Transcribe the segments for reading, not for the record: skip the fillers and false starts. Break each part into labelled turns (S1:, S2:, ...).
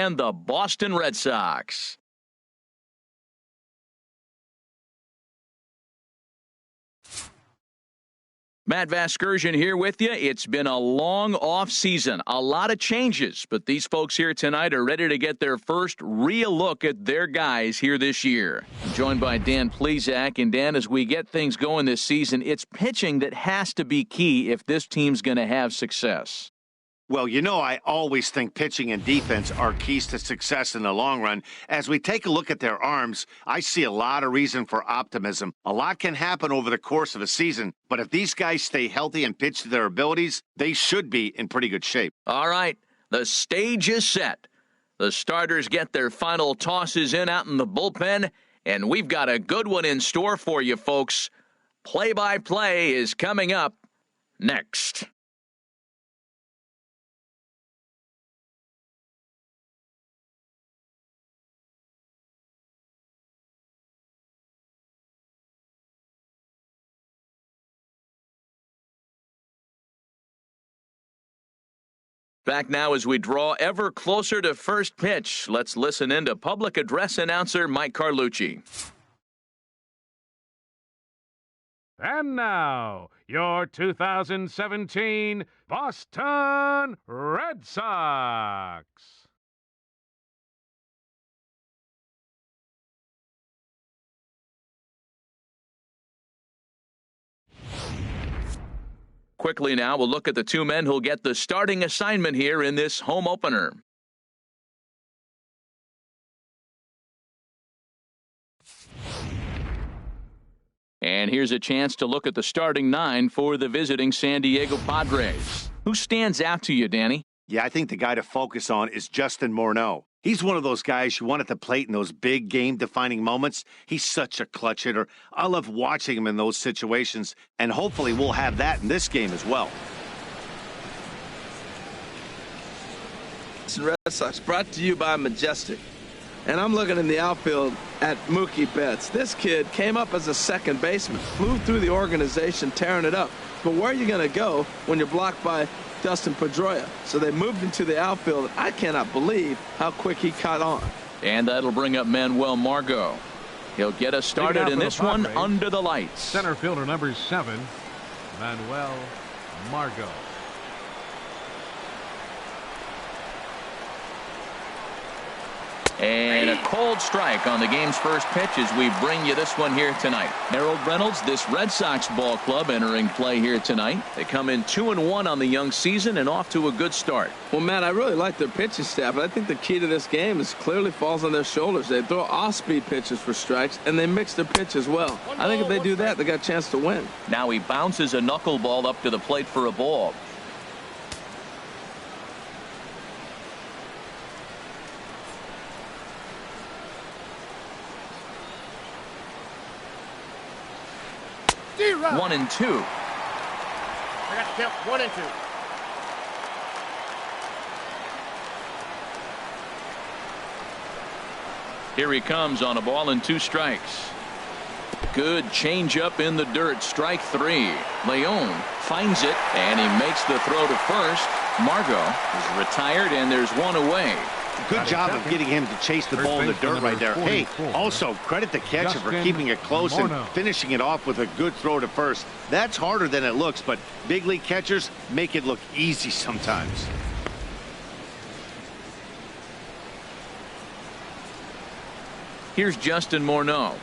S1: and the Boston Red Sox. Matt Vasgersian here with you. It's been a long off season, a lot of changes, but these folks here tonight are ready to get their first real look at their guys here this year. I'm joined by Dan Plesac, and Dan, as we get things going this season, it's pitching that has to be key if this team's going to have success.
S2: Well, you know, I always think pitching and defense are keys to success in the long run. As we take a look at their arms, I see a lot of reason for optimism. A lot can happen over the course of a season, but if these guys stay healthy and pitch to their abilities, they should be in pretty good shape.
S1: All right, the stage is set. The starters get their final tosses in out in the bullpen, and we've got a good one in store for you, folks. Play-by-play is coming up next. Back now as we draw ever closer to first pitch. Let's listen in to public address announcer Mike Carlucci.
S3: And now, your 2017 Boston Red Sox.
S1: Quickly now, we'll look at the two men who'll get the starting assignment here in this home opener. And here's a chance to look at the starting nine for the visiting San Diego Padres. Who stands out to you, Danny?
S2: Yeah, I think the guy to focus on is Justin Morneau. He's one of those guys you want at the plate in those big game-defining moments. He's such a clutch hitter. I love watching him in those situations, and hopefully we'll have that in this game as well.
S4: Red Sox brought to you by Majestic. And I'm looking in the outfield at Mookie Betts. This kid came up as a second baseman, flew through the organization, tearing it up. But where are you going to go when you're blocked by Dustin Pedroia? So they moved into the outfield. I cannot believe how quick he caught on.
S1: And that'll bring up Manuel Margot. He'll get us started in this one under the lights.
S3: Center fielder number 7, Manuel Margot.
S1: And a cold strike on the game's first pitch as we bring you this one here tonight. Harold Reynolds, this Red Sox ball club entering play here tonight. They come in 2-1 on the young season and off to a good start.
S4: Well, Matt, I really like their pitching staff, but I think the key to this game is clearly falls on their shoulders. They throw off-speed pitches for strikes, and they mix their pitch as well. I think if they do that, they got a chance to win.
S1: Now he bounces a knuckleball up to the plate for a ball.
S5: Zero.
S1: 1 and 2.
S5: I got to count 1 and 2.
S1: Here he comes on a ball and 2 strikes. Good changeup in the dirt. Strike 3. Leon finds it, and he makes the throw to first. Margot is retired, and there's 1 away.
S2: Good job of getting him to chase the ball in the dirt right there. Hey, also credit the catcher for keeping it close and finishing it off with a good throw to first. That's harder than it looks, but big league catchers make it look easy sometimes.
S1: Here's Justin Morneau.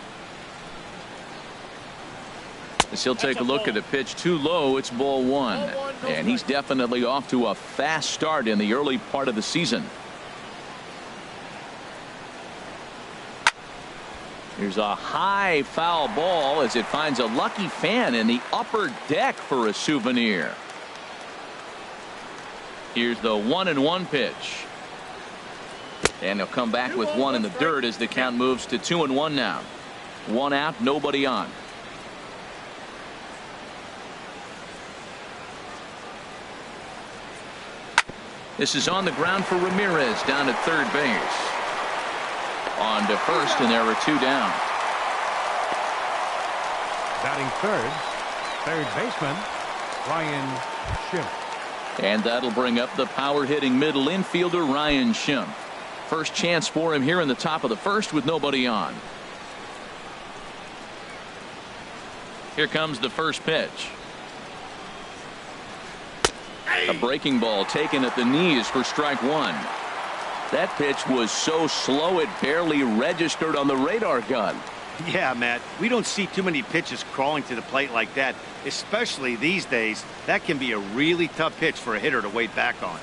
S1: As he'll take a look at a pitch too low, it's ball 1. And he's definitely off to a fast start in the early part of the season. Here's a high foul ball as it finds a lucky fan in the upper deck for a souvenir. Here's the 1-1 pitch. And he'll come back with 1 in the dirt as the count moves to 2-1 now. 1 out, nobody on. This is on the ground for Ramirez down at third base. On to first, and there are 2 down.
S3: Batting third baseman Ryan Schimpf.
S1: And that'll bring up the power-hitting middle infielder Ryan Schimpf. first chance for him here in the top of the first with nobody on. Here comes the first pitch. A breaking ball taken at the knees for strike one. That pitch was so slow it barely registered on the radar gun.
S2: Yeah, Matt, we don't see too many pitches crawling to the plate like that, especially these days. That can be a really tough pitch for a hitter to wait back on.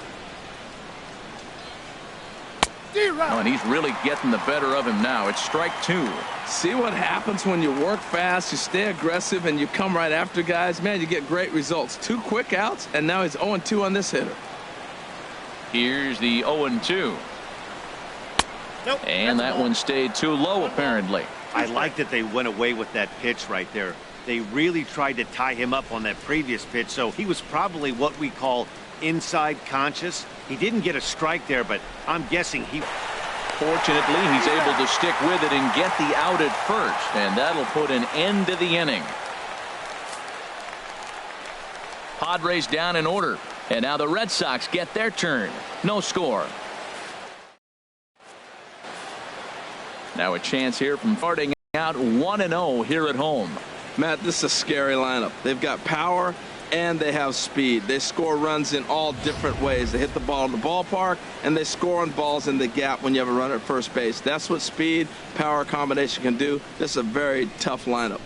S1: Oh, and he's really getting the better of him now. It's strike two.
S4: See what happens when you work fast, you stay aggressive, and you come right after guys? Man, you get great results. 2 quick outs, and now he's 0-2 on this hitter.
S1: Here's the 0-2.
S5: Nope,
S1: and that one stayed too low, apparently.
S2: I like that they went away with that pitch right there. They really tried to tie him up on that previous pitch, so he was probably what we call inside conscious. He didn't get a strike there, but I'm guessing he...
S1: Fortunately, he's able to stick with it and get the out at first, and that'll put an end to the inning. Padres down in order, and now the Red Sox get their turn. No score. Now a chance here from starting out 1-0 here at home.
S4: Matt, this is a scary lineup. They've got power and they have speed. They score runs in all different ways. They hit the ball in the ballpark and they score on balls in the gap when you have a runner at first base. That's what speed, power combination can do. This is a very tough lineup.